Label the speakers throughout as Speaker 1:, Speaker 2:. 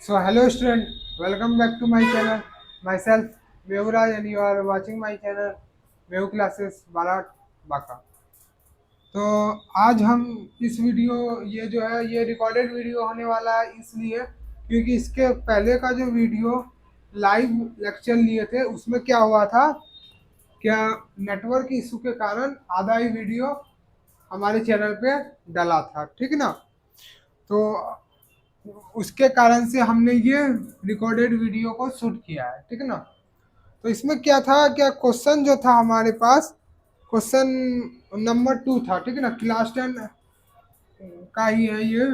Speaker 1: So hello student, welcome back to my channel. Myself Mehuraj and you are watching my channel Mehu Classes Balat Baka. तो आज हम इस video ये जो है ये रिकॉर्डेड वीडियो होने वाला है इसलिए क्योंकि इसके पहले का जो वीडियो लाइव लेक्चर लिए थे उसमें क्या हुआ था, क्या नेटवर्क इशू के कारण आधा ही वीडियो हमारे चैनल पे डला था, ठीक ना। तो उसके कारण से हमने ये रिकॉर्डेड वीडियो को शूट किया है, ठीक ना। तो इसमें क्या था, क्या क्वेश्चन जो था हमारे पास क्वेश्चन नंबर 2 था, ठीक है ना। क्लास 10 का ही है ये।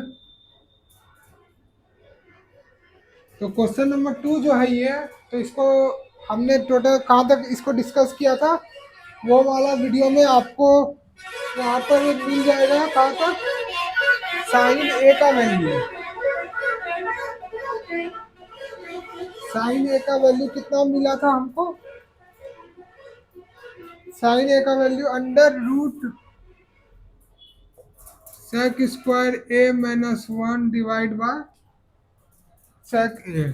Speaker 1: तो क्वेश्चन नंबर 2 जो है ये, तो इसको हमने टोटल कहाँ तक इसको डिस्कस किया था वो वाला वीडियो में आपको वहाँ पर मिल जाएगा। कहाँ तक, साइन ए का वैल्यू, साइन ए का वैल्यू कितना मिला था हमको, साइन ए का value under root sec square A minus 1 divide by sec A,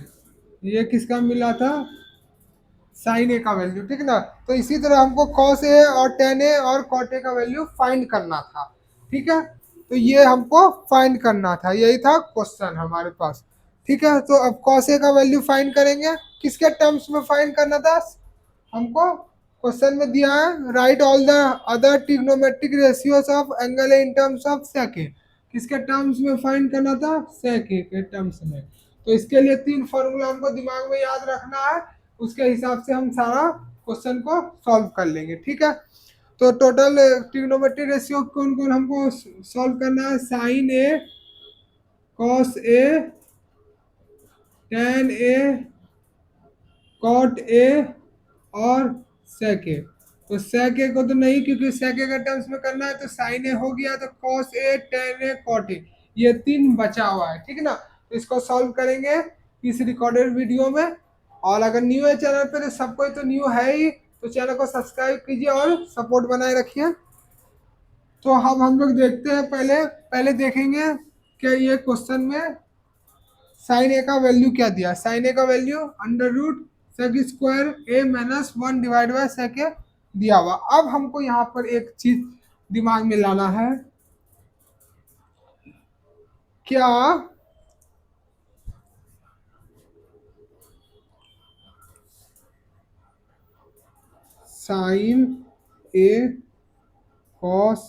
Speaker 1: ये किसका मिला था, साइन ए का वैल्यू, ठीक ना। तो इसी तरह हमको कॉस ए और टेन ए और कॉट ए का वैल्यू फाइंड करना था, ठीक है। तो ये हमको फाइंड करना था, यही था क्वेश्चन हमारे पास, ठीक है। तो अब कॉस ए का वैल्यू फाइंड करेंगे, किसके टर्म्स में फाइंड करना था हमको, क्वेश्चन में दिया है write all the other trigonometric ratios of angle in terms of sec A, किसके टर्म्स में फाइंड करना था, सेक ए के टर्म्स में। तो इसके लिए 3 फॉर्मूला हमको दिमाग में याद रखना है, उसके हिसाब से हम सारा क्वेश्चन को सॉल्व कर लेंगे, ठीक है। तो टोटल ट्रिग्नोमेट्रिक रेशियो कौन कौन हमको सॉल्व करना है, sine A, cos A, tan A, cot A और सेक ए। तो सेक ए को तो नहीं, क्योंकि सेक ए का टर्म्स में करना है, तो साइन ए हो गया, तो cos A, tan A, cot A, ये 3 बचा हुआ है, ठीक ना। तो इसको सॉल्व करेंगे इस रिकॉर्डेड वीडियो में। और अगर न्यू है चैनल पे तो सब कोई तो न्यू है ही, तो चैनल को सब्सक्राइब कीजिए और सपोर्ट बनाए रखिए। तो अब हम लोग देखते हैं, पहले पहले देखेंगे कि ये क्वेश्चन में साइन ए का वैल्यू क्या दिया। साइन ए का value under root sec square A minus 1 divide by sec A दिया हुआ। अब हमको यहाँ पर एक चीज दिमाग में लाना है, क्या साइन ए कॉस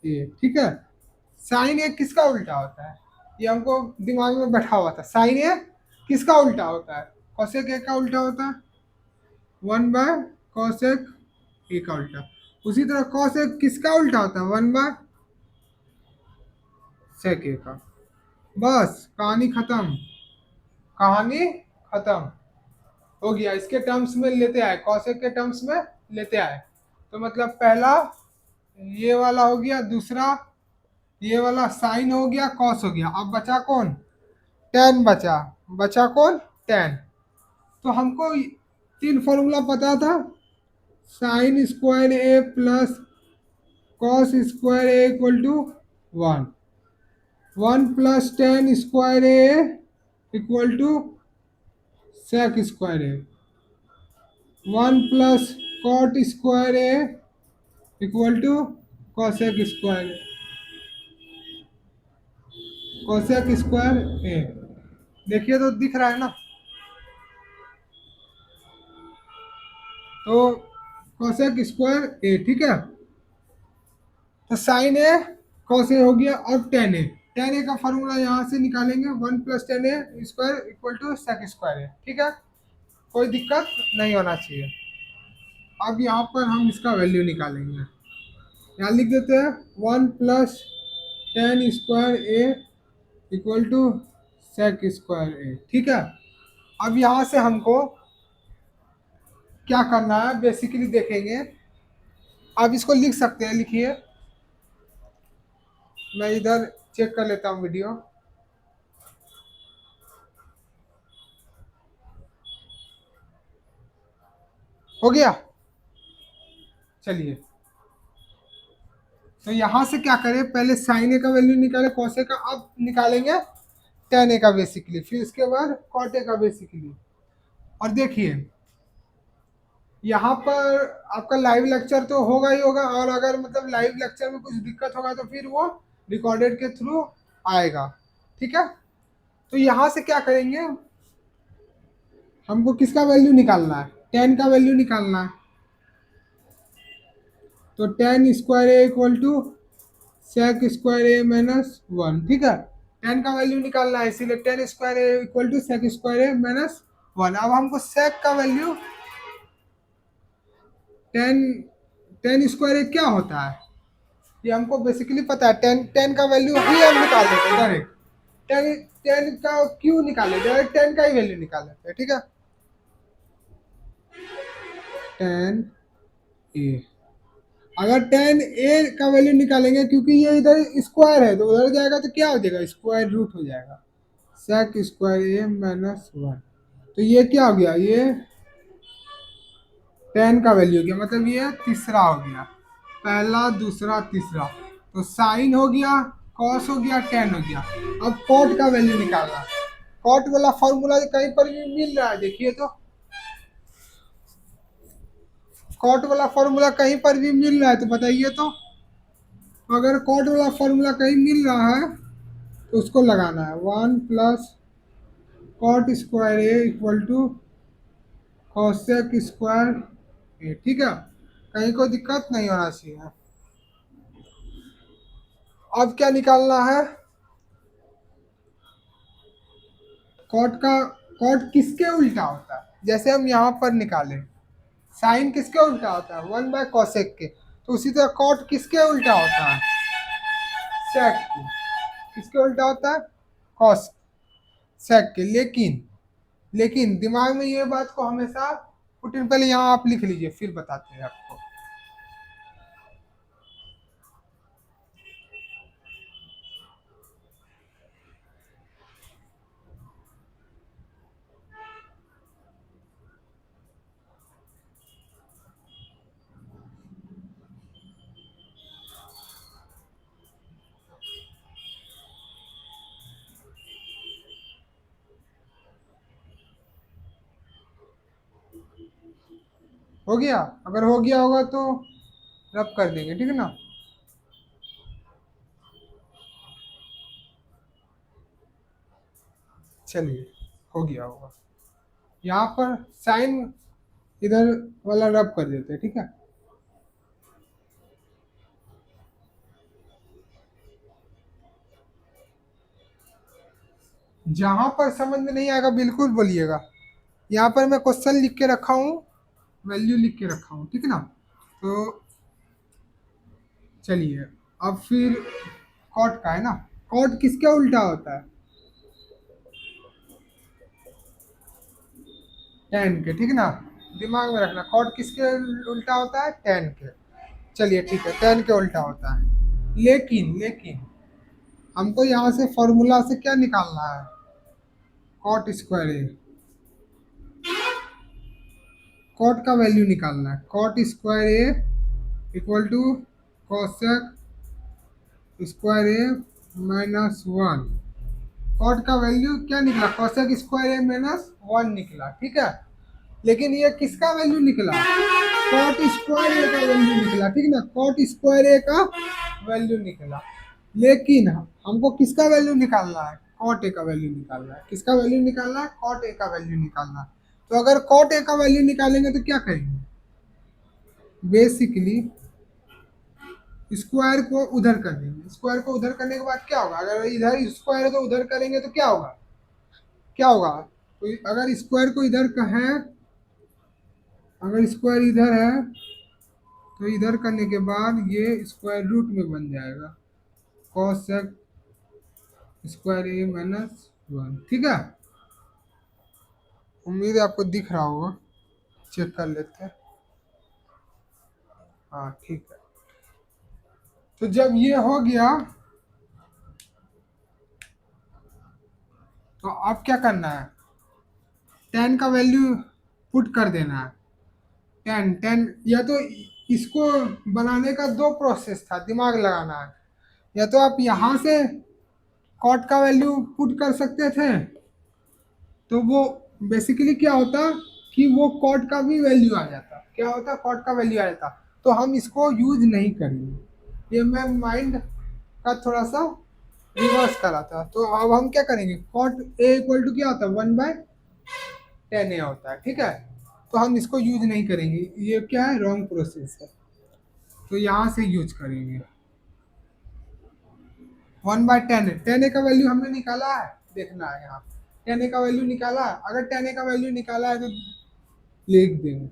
Speaker 1: ए, ठीक है। साइन ए किसका उल्टा होता है, ये हमको दिमाग में बैठा हुआ था। साइन ए किसका उल्टा होता है, कॉसेक ए का उल्टा होता है, 1 बाय कॉसेक ए का उल्टा। उसी तरह कॉसेक किसका उल्टा होता है, 1 बाय सेक ए का। बस कहानी खत्म, कहानी खत्म हो गया। इसके टर्म्स में लेते आए, कॉसेक के टर्म्स में लेते आए, तो मतलब पहला ये वाला हो गया, दूसरा ये वाला साइन हो गया, कॉस हो गया। अब बचा कौन, टेन बचा, बचा कौन, टेन। तो हमको 3 फॉर्मूला पता था, sine square A plus cos square A equal to 1, 1 plus tan square A equal to sec square A, 1 plus cot square A equal to cosec square A, cosec square A. देखिए तो दिख रहा है ना। तो cosec square A, ठीक है। तो साइन ए कॉस ए हो गया। अब टेन ए, टेन ए का फॉर्मूला यहाँ से निकालेंगे, 1 plus tan A square equal to sec square A, ठीक है। कोई दिक्कत नहीं होना चाहिए। अब यहाँ पर हम इसका वैल्यू निकालेंगे, यहाँ लिख देते हैं 1 plus tan square A equal to sec square A, ठीक है। अब यहाँ से हमको क्या करना है बेसिकली देखेंगे। आप इसको लिख सकते हैं, लिखिए, मैं इधर चेक कर लेता हूँ वीडियो। हो गया, चलिए। तो यहाँ से क्या करें, पहले साइन ए का वैल्यू निकाले, कॉस ए का। अब निकालेंगे टेन ए का बेसिकली, फिर उसके बाद कॉट ए का बेसिकली। और देखिए यहाँ पर आपका लाइव लेक्चर तो होगा ही होगा, और अगर मतलब लाइव लेक्चर में कुछ दिक्कत होगा तो फिर वो रिकॉर्डेड के थ्रू आएगा। ठीक है, तो यहाँ से क्या करेंगे, हमको किसका वैल्यू निकालना है, टेन का वैल्यू निकालना है। तो tan square A equal to sec square A minus one. ठीक है, टेन का वैल्यू निकालना है, इसीलिए tan square A equal to sec square A minus one. अब हमको सेक का value tan, tan square A क्या होता है ये हमको बेसिकली पता है। टेन, टेन का वैल्यू ही हम निकाल देते हैं डायरेक्ट। टेन, टेन का क्यों निकाले, डायरेक्ट टेन का ही वैल्यू निकाल लेते हैं। ठीक है, टेन ए, अगर टेन ए का वैल्यू निकालेंगे, क्योंकि ये इधर स्क्वायर है तो उधर जाएगा तो क्या हो जाएगा, स्क्वायर रूट हो जाएगा, सेक स्क्वायर ए माइनस वन। तो ये क्या हो गया, ये टेन का वैल्यू हो गया, मतलब ये तीसरा हो गया, पहला दूसरा तीसरा। तो साइन हो गया, कॉस हो गया, टेन हो गया। अब कॉट का वैल्यू निकालना, कॉट वाला फॉर्मूला कहीं पर भी मिल रहा है, देखिए तो कॉट वाला फॉर्मूला कहीं पर भी मिल रहा है तो बताइए तो। अगर कॉट वाला फॉर्मूला कहीं मिल रहा है तो उसको लगाना है, one plus cot square A equal to cosec square A. ठीक है, कहीं कोई दिक्कत नहीं होना चाहिए। अब क्या निकालना है, कॉट का, कॉट किसके उल्टा होता है, जैसे हम यहाँ पर निकालें साइन किसके उल्टा होता है, वन बाय कॉसेक के, तो उसी तरह कॉट किसके उल्टा होता है, सेक के। किसके उल्टा होता है, कॉस सेक के। लेकिन, लेकिन दिमाग में ये बात को हमेशा पुट इन, पहले यहाँ आप लिख लीजिए फिर बताते हैं आपको। हो गया, अगर हो गया होगा तो रब कर देंगे, ठीक है ना। चलिए, हो गया होगा, यहाँ पर साइन इधर वाला रब कर देते हैं, ठीक है। जहां पर समझ में नहीं आएगा बिल्कुल बोलिएगा। यहाँ पर मैं क्वेश्चन लिख के रखा हूँ, वैल्यू लिख के रखा हूँ, ठीक है ना। तो चलिए, अब फिर कॉट का है ना, कॉट किसके उल्टा होता है, टेन के, ठीक है ना। दिमाग में रखना, कॉट किसके उल्टा होता है, टेन के। चलिए ठीक है, टेन के उल्टा होता है। लेकिन, लेकिन हमको यहाँ से फॉर्मूला से क्या निकालना है, कॉट स्क्वायर ए, कॉट का वैल्यू निकालना है, cot square A equal to cosec square A minus one. Cot का वैल्यू क्या निकला, cosec square A minus one निकला, ठीक है। लेकिन ये किसका वैल्यू निकला, कॉट स्क्वायर ए का वैल्यू निकला, ठीक है ना, कॉट स्क्वायर ए का वैल्यू निकला। लेकिन हमको किसका वैल्यू निकालना है, कॉट ए का वैल्यू निकालना है। किसका वैल्यू निकालना है, कॉट ए का वैल्यू निकालना है। तो अगर कॉट ए का वैल्यू निकालेंगे तो क्या करेंगे, बेसिकली स्क्वायर को उधर कर देंगे। स्क्वायर को उधर करने के बाद क्या होगा, अगर इधर स्क्वायर है तो उधर करेंगे तो क्या होगा, क्या होगा। तो अगर स्क्वायर को इधर का है, अगर स्क्वायर इधर है तो इधर करने के बाद ये स्क्वायर रूट में बन जाएगा, cos square A minus one, ठीक है। उम्मीद है आपको दिख रहा होगा, चेक कर लेते हैं। हाँ ठीक है, तो जब ये हो गया तो अब क्या करना है, टेन का वैल्यू पुट कर देना है। टेन, टेन, या तो इसको बनाने का दो प्रोसेस था, दिमाग लगाना है। या तो आप यहाँ से कॉट का वैल्यू पुट कर सकते थे, तो वो बेसिकली क्या होता कि वो कॉट का भी वैल्यू आ जाता। क्या होता, कॉट का वैल्यू आ जाता। तो हम इसको यूज नहीं करेंगे। ये मैं माइंड का थोड़ा सा रिवर्स करा था। तो अब हम क्या करेंगे, कॉट ए इक्वल टू क्या होता है, 1/10 ए होता है, ठीक है। तो हम इसको यूज नहीं करेंगे, ये क्या है, रॉन्ग प्रोसेस है। तो यहाँ से यूज करेंगे 1/10 है। 10 ए का वैल्यू हमने निकाला है, देखना है यहाँ 10 ए का वैल्यू निकाला है। अगर 10 ए का वैल्यू निकाला है तो लिख देंगे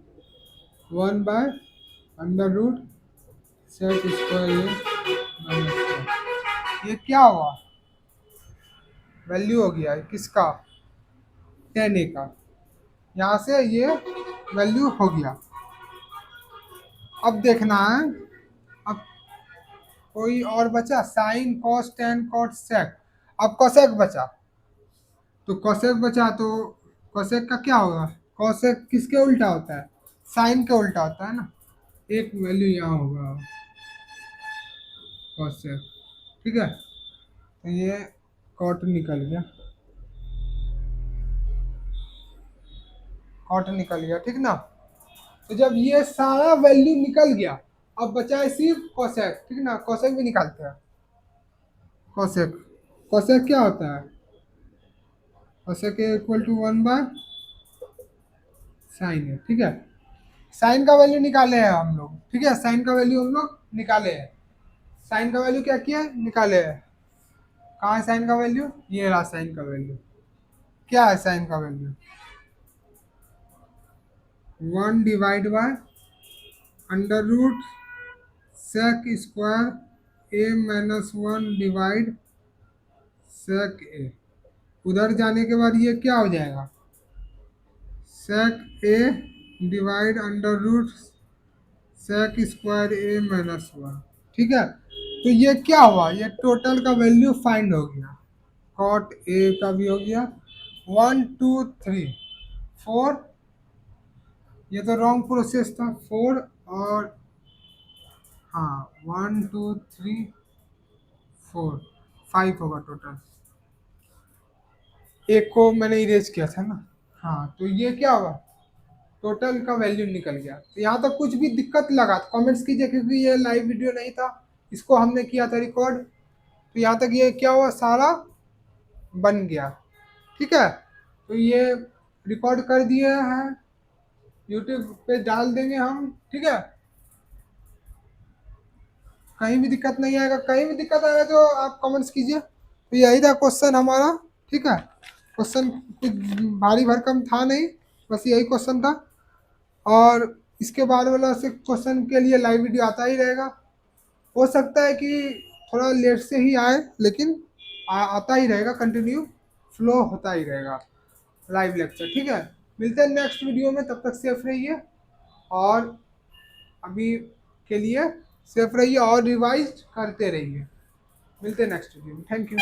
Speaker 1: 1/√, सेट स्क्वायर ए माइनस, ये क्या हुआ, वैल्यू हो गया है किसका, 10 ए का। यहाँ से ये वैल्यू हो गया। अब देखना है, अब कोई और बचा, sine cos tan cot sec. अब कोसेक बचा, तो कोसेक बचा तो कोसेक का क्या होगा, कोसेक किसके उल्टा होता है, साइन के उल्टा होता है ना। एक वैल्यू यहाँ होगा कोसेक, ठीक है। तो ये कॉट निकल गया, कॉट निकल गया, ठीक ना। तो जब ये सारा वैल्यू निकल गया, अब बचा है सिर्फ कोसेक, ठीक ना। कोसेक भी निकालते हैं, कोसेक, कोसेक क्या होता है, कोसेक इक्वल टू 1/साइन है, ठीक है। साइन का वैल्यू निकाले हैं हम लोग, ठीक है। साइन का वैल्यू हम लोग निकाले हैं, साइन का वैल्यू क्या किया है, निकाले हैं। कहाँ है साइन का वैल्यू, ये रहा साइन का वैल्यू। क्या है साइन का वैल्यू, 1/√sec² A-1 उधर जाने के बाद ये क्या हो जाएगा, sec² A, ठीक है। तो ये क्या हुआ, ये टोटल का वैल्यू फाइंड हो गया। कॉट ए का भी हो गया, 1 2 3 4, ये तो रॉन्ग प्रोसेस था, 4 और हाँ 1 2 3 4 5 होगा टोटल। एक को मैंने इरेज किया था ना, हाँ। तो ये क्या हुआ, टोटल का वैल्यू निकल गया। तो यहाँ तक कुछ भी दिक्कत लगा तो कमेंट्स कीजिए, क्योंकि ये लाइव वीडियो नहीं था, इसको हमने किया था रिकॉर्ड। तो यहाँ तक ये क्या हुआ, सारा बन गया, ठीक है। तो ये रिकॉर्ड कर दिए हैं, यूट्यूब पे डाल देंगे हम, ठीक है। कहीं भी दिक्कत नहीं आएगा, कहीं भी दिक्कत आएगा तो आप कमेंट्स कीजिए। तो यही था क्वेश्चन हमारा, ठीक है। क्वेश्चन कुछ भारी भरकम था नहीं, बस यही क्वेश्चन था। और इसके बाद वाला से क्वेश्चन के लिए लाइव वीडियो आता ही रहेगा। हो सकता है कि थोड़ा लेट से ही आए, लेकिन आता ही रहेगा, कंटिन्यू फ्लो होता ही रहेगा लाइव लेक्चर, ठीक है। मिलते हैं नेक्स्ट वीडियो में, तब तक सेफ रहिए। और अभी के लिए सेफ रहिए और रिवाइज करते रहिए। मिलते हैं नेक्स्ट वीडियो में, थैंक यू।